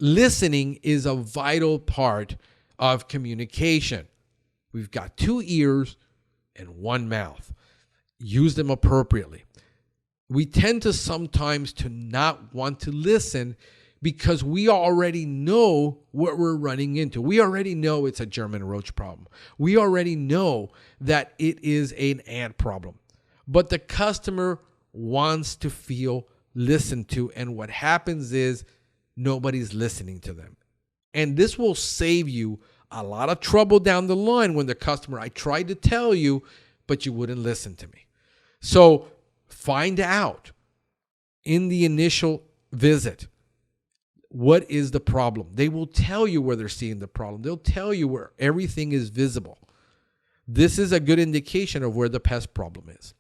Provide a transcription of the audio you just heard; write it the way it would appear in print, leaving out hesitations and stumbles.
listening is a vital part of communication. We've got 2 ears and 1 mouth. Use them appropriately. We tend to sometimes to not want to listen because we already know what we're running into. We already know it's a German roach problem. We already know that it is an ant problem. But the customer wants to feel listened to, and what happens is nobody's listening to them. And this will save you a lot of trouble down the line when the customer, I tried to tell you, but you wouldn't listen to me. So find out in the initial visit, what is the problem? They will tell you where they're seeing the problem. They'll tell you where everything is visible. This is a good indication of where the pest problem is.